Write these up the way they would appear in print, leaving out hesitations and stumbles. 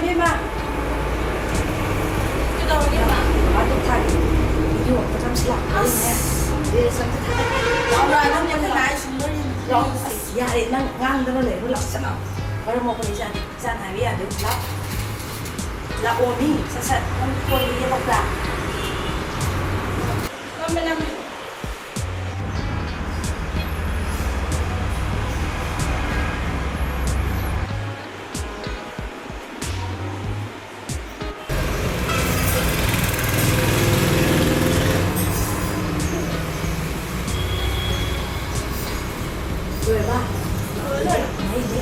ꯏꯕꯦꯝꯃ ꯀꯩꯗꯧꯔꯒꯦꯕ ꯑꯗꯨ ꯊꯥꯒꯦ ꯚꯤꯗꯤꯑꯣ ꯑꯝꯇ ꯅꯝꯁꯤꯜꯂꯛꯑꯦ ꯔꯤꯜꯁ ꯑꯝꯇ ꯊꯥꯒꯠ ꯂꯥꯎꯔ ꯅꯪ ꯌꯥꯝ ꯂꯥꯏ ꯁꯨꯝꯕꯅꯤ ꯂꯥꯎ ꯑꯁ ꯌꯥꯔꯦ ꯅꯪ ꯉꯥꯡꯗꯅ ꯂꯩꯔꯣ ꯂꯥꯛꯁana ꯃꯔꯝ ꯃꯣꯛꯄꯅꯤ ꯏꯆꯥꯅ ꯍꯥꯏꯕ ꯌꯥꯗꯦ ꯂꯥꯛꯑꯣ ꯃꯤ ꯁꯠ ꯁꯠ ꯅꯪ ꯐꯣꯟꯗ ꯌꯦꯡꯉꯛꯄ꯭ꯔꯥ ꯅꯝꯃꯦ ꯂꯣꯏꯔꯕ ꯂꯣꯏꯔꯦ ꯃꯩꯗꯤ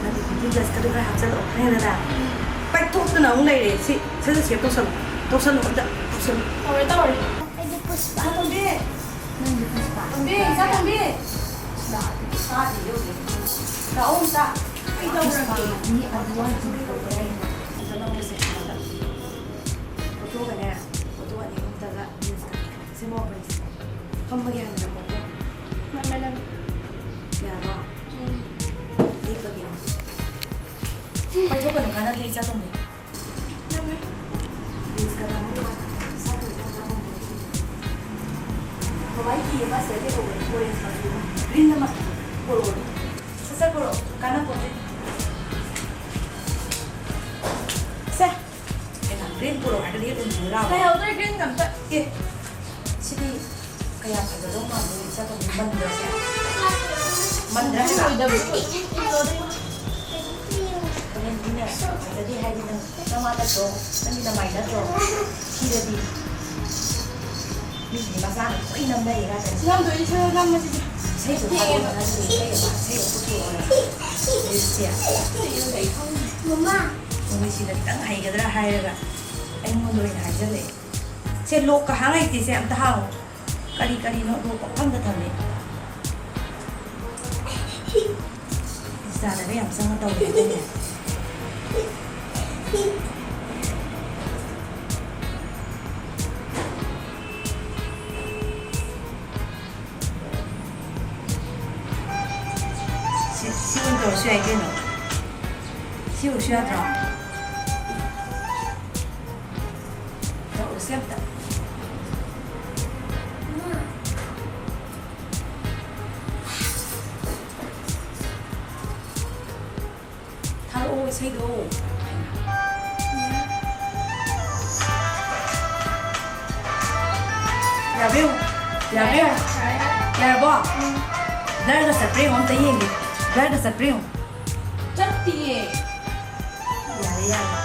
ꯅꯪꯒꯤ ꯕ꯭ꯌꯨꯇꯤ ꯕ꯭ꯂꯁꯀꯗꯣ ꯈꯔ ꯍꯥꯞꯆꯜꯂꯛꯑꯣ ꯈꯔ ꯄꯥꯏꯊꯣꯛꯇꯅ ꯑꯃꯨꯛ ꯂꯩꯔꯦ ꯁꯤ ꯁꯤꯗ ꯁꯦꯞ ꯇꯧꯁꯜꯂꯣ ꯑꯝꯇ ꯇꯧꯁꯜꯂꯣ ꯇꯧꯔꯦ ꯑꯩꯗꯤ ꯄꯨꯁꯄꯥ ꯇꯣꯝꯕꯤ ꯅꯪꯗꯤ ꯄꯨꯁꯄꯥ ꯇꯣꯝꯕꯤ ꯏꯆꯥ ꯇꯣꯝꯕꯤ ꯇꯥꯗꯤ ꯌꯧꯗꯦ ꯂꯥꯛꯑꯣ ꯑꯝꯇ ꯑꯩ ꯇꯧꯔꯒꯦ ꯃꯤ ꯑꯗꯨꯋꯥꯏꯗꯤ ꯇꯧꯕ ꯑꯝꯇ ꯂꯧꯔꯁꯦ ꯐꯣꯇꯣꯒꯅꯦ ꯐꯣꯇꯣ ꯑꯅꯤ ꯑꯍꯨꯝꯇꯒ ꯔꯤꯜꯁꯀ ꯁꯦꯝꯃꯛꯑꯣ ꯐꯝꯃꯒꯦ ꯍꯥꯏꯕꯗ ꯐꯣꯇꯣ ꯅꯝꯃꯦ ꯌꯥꯔꯕꯣ ꯂꯦꯞꯄꯒꯦ ꯄꯥꯏꯊꯣꯛꯀꯅꯨ ꯀꯥꯟꯅꯗꯦ ꯏꯆꯥ ꯇꯣꯝꯕꯤ ꯅꯝꯃꯦ ꯔꯤꯜꯁꯀ ꯅꯝꯃꯒ ꯕꯕꯥꯏ ꯐꯤ ꯑꯃ ꯁꯦꯠꯂꯦ ꯇꯧꯕꯅꯤ ꯑꯣꯔꯦꯟꯖ ꯃꯆꯨ ꯒ꯭ꯔꯤꯟ ꯑꯃ ꯄꯣꯔꯛꯑꯣ ꯁꯠ ꯄꯣꯔꯛꯑꯣ ꯀꯥꯟꯅꯄꯣꯠꯁꯦ ꯁꯦ ꯑꯩꯅ ꯒ꯭ꯔꯤꯟ ꯄꯣꯔꯛꯑꯣ ꯍꯥꯏꯔꯒꯗꯤ ꯑꯗꯨꯝ ꯂꯥꯛꯑꯣ ꯂꯩꯍꯧꯗ꯭ꯔꯦ ꯒ꯭ꯔꯤꯟ ꯑꯝꯇ ꯑꯦ ꯁꯤꯗꯤ ꯀꯌꯥ ꯐꯖꯗꯧ ꯃꯥꯟꯗꯦ ꯏꯆꯥ ꯇꯣꯝꯕꯤ ꯃꯟꯗ꯭ꯔꯁꯦ ꯃꯟꯗ꯭ꯔ ꯍꯥꯏꯕ ꯍꯣꯔꯦꯟꯗꯤꯅꯦ ꯐꯖꯗꯦ ꯍꯥꯏꯗꯤ ꯅꯪ ꯅꯃꯥ ꯅꯠꯇ꯭ꯔꯣ ꯅꯪꯒꯤ ꯅꯃꯥꯏ ꯅꯠꯇ꯭ꯔꯣ ꯁꯤꯗꯗꯤ ꯃꯤꯒꯤ ꯃꯆꯥꯅ ꯂꯣꯏ ꯅꯝꯅꯩ ꯉꯥꯛꯇꯅꯤ ꯅꯝꯗꯣꯏꯅꯤ ꯁꯔ ꯅꯝꯃꯁꯤꯗꯤ ꯏꯁꯩꯁꯨ ꯊꯥꯗꯣꯛꯑꯣ ꯅꯪꯁꯨ ꯏꯁꯩ ꯑꯃ ꯄꯨꯊꯣꯛꯑꯣ ꯔꯤꯜꯁꯁꯦ ꯃꯃꯥ ꯃꯣꯏ ꯁꯤꯗ ꯈꯤꯇꯪ ꯍꯩꯒꯗ꯭ꯔꯥ ꯍꯥꯏꯔꯒ ꯑꯩꯉꯣꯟꯗ ꯑꯣꯏꯅ ꯍꯥꯏꯖꯜꯂꯛꯑꯦ ꯁꯦ ꯂꯣꯛꯀ ꯍꯥꯡꯉꯩꯇꯦꯁꯦ ꯑꯝꯇ ꯍꯥꯡꯉꯣ ꯀꯔꯤꯅꯣ ꯂꯣꯛ ꯄꯪꯊꯝꯗ ꯊꯝꯃꯦ ꯏꯟꯁꯇꯥꯗꯒ ꯌꯥꯝ ꯆꯪꯉ ꯇꯧꯋꯦ ꯑꯩꯈꯣꯏꯅꯦ ꯁꯤ ꯑꯣꯏꯅ ꯇꯧꯔꯁꯨ ꯌꯥꯏ ꯀꯩꯅꯣ ꯁꯤ ꯑꯣꯏꯔꯁꯨ ꯌꯥꯗ꯭ꯔꯣ ꯇꯧꯔꯁꯤ ꯑꯝꯇ ꯊꯥꯔꯛꯑꯣ ꯏꯁꯩꯗꯣ ꯌꯥꯕꯤꯌꯨ ꯌꯥꯔꯕꯣ ꯕ꯭ꯂꯔꯒ ꯆꯠꯄ꯭ꯔꯥ ꯌꯦꯡꯉꯣ ꯑꯝꯇ ꯌꯦꯡꯒꯦ ꯕ꯭ꯂꯔꯒ ꯆꯠꯄ꯭ꯔꯥ ꯌꯦꯡꯉꯣ ꯆꯠꯇꯤꯌꯦ ꯌꯥꯔꯦ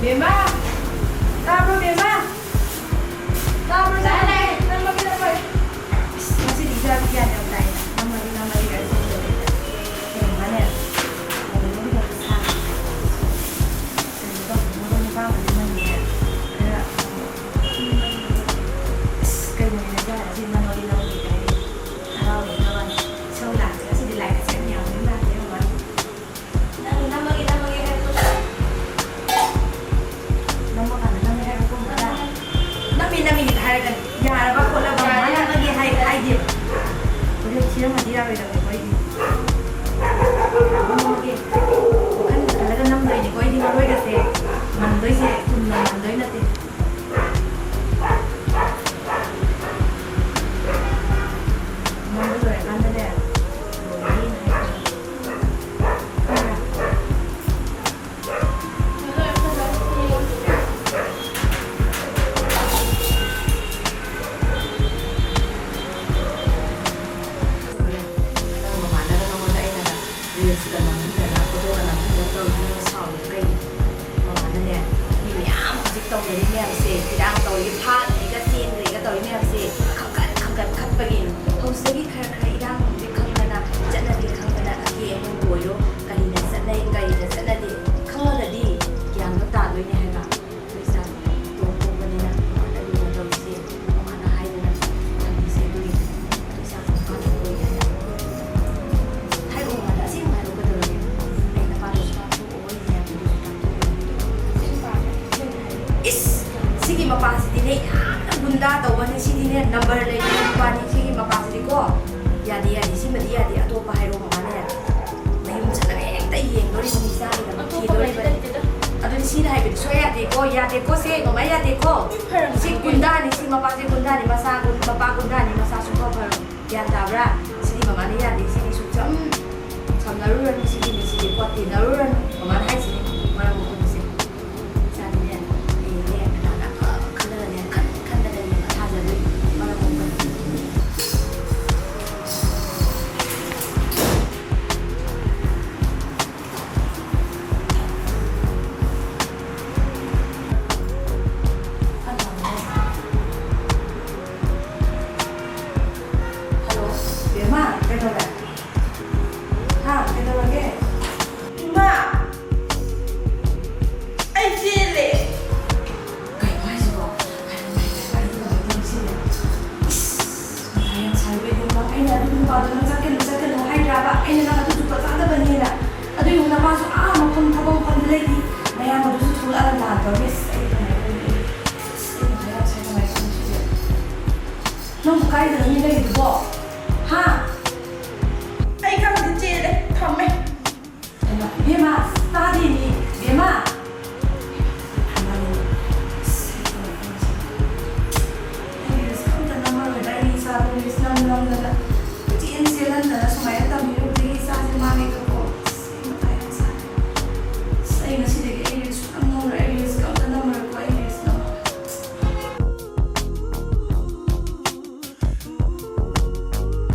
ꯕꯦꯝꯃ ꯇꯥꯕ꯭ꯔꯣ ꯕꯦꯝꯃ ꯇꯥꯕ꯭ꯔꯣ ꯅꯝꯃꯒꯦ ꯉꯁꯤꯗꯤ ꯏꯆꯥꯗꯤ ꯒ꯭ꯌꯥꯟ ꯌꯥꯝ ꯇꯥꯏ ꯅꯝꯃꯒꯦ ꯌꯦꯡꯉꯅꯦ ꯊꯤꯔꯝꯃꯗꯤ ꯌꯥꯔꯣꯏꯗꯕꯅꯦꯀꯣ ꯑꯩꯗꯤ ꯅꯝꯃꯒꯦ ꯋꯥꯈꯜ ꯈꯜꯂꯒ ꯅꯝꯗꯣꯏꯅꯦꯀꯣ ꯑꯩꯗꯤ ꯃꯔꯣꯏꯒꯁꯦ ꯃꯟꯗꯣꯏꯁꯦ ꯆꯨꯝꯅ ꯃꯟꯗꯣꯏ ꯅꯠꯇꯦ ꯅꯝꯕ ꯂꯣꯏꯔꯀꯥꯟꯗꯅꯦ ꯂꯣꯏꯔꯦꯅ ꯅꯝꯕꯔ ꯂꯩꯌꯦ ꯅꯨꯄꯥꯅꯤ ꯁꯤꯒꯤ ꯃꯄꯥꯁꯤꯗꯤꯀꯣ ꯌꯥꯗꯦ ꯌꯥꯗꯦ ꯁꯤꯃꯗꯤ ꯌꯥꯗꯦ ꯑꯇꯣꯞꯄ ꯍꯥꯏꯔꯣ ꯃꯃꯥꯅ ꯌꯥꯗꯦ ꯃꯌꯨꯝ ꯆꯠꯂꯒ ꯍꯦꯛꯇ ꯌꯦꯡꯗꯣꯔꯤꯕꯅꯤ ꯏꯆꯥꯒꯤꯗꯃꯛ ꯊꯤꯗꯣꯔꯤꯕꯅꯤ ꯑꯗꯨꯗꯤ ꯁꯤꯅ ꯍꯥꯏꯕꯗꯤ ꯁꯣꯏ ꯌꯥꯗꯦꯀꯣ ꯌꯥꯗꯦꯀꯣ ꯁꯦ ꯃꯃꯥ ꯌꯥꯗꯦꯀꯣ ꯁꯤ ꯒꯨꯟꯗꯥꯅꯤ ꯁꯤ ꯃꯄꯥꯁꯦ ꯒꯨꯟꯗꯥꯅꯤ ꯃꯄꯥ ꯒꯨꯟꯗꯥꯅꯤ ꯃꯆꯥ ꯁꯨꯡꯐ ꯐꯔꯣꯏ ꯒ꯭ꯌꯥꯟ ꯇꯥꯕ꯭ꯔꯥ ꯁꯤꯗꯤ ꯃꯃꯥꯅ ꯌꯥꯗꯦ ꯁꯤꯗꯤ ꯁꯨꯡꯆꯝ ꯁꯝꯅꯔꯨꯔꯅꯨ ꯁꯤꯒꯤꯅꯤ ꯁꯤꯗꯤ ꯄꯣꯠ ꯇꯤꯟꯅꯔꯨꯔꯅꯨ ꯃꯃꯥꯅ ꯍꯥꯏꯁꯤꯅꯤ ꯃꯔꯝ ꯃꯣꯛꯄꯁꯦ ꯏꯆꯥꯅꯤꯅꯦ ꯍꯌꯦꯡꯅꯦ ꯀꯅꯥꯅ ꯈꯜꯂꯒꯅꯦ ꯈꯟꯗꯒꯅꯦ ꯊꯥꯖꯗꯣꯏ ꯃꯔꯝ ꯃꯣꯛꯄꯁꯦ Halo, Bema, kailangan. Ha, kailangan lagi. Ma, ay sili. Kayo ba siya? Ay, sila. Ayan, sabi din ba? Ay, narinig ba doon sa akin? Ay, draba. Ay, nakatutupa sa ada ba nila? Ado yung napasok, magpapabang pandalay. Maya, madusutula ang lahat. Miss, ay, nung kaya na nila ito po. Ha? Ay kang di sili. Kami. Bema, study ni. Bema.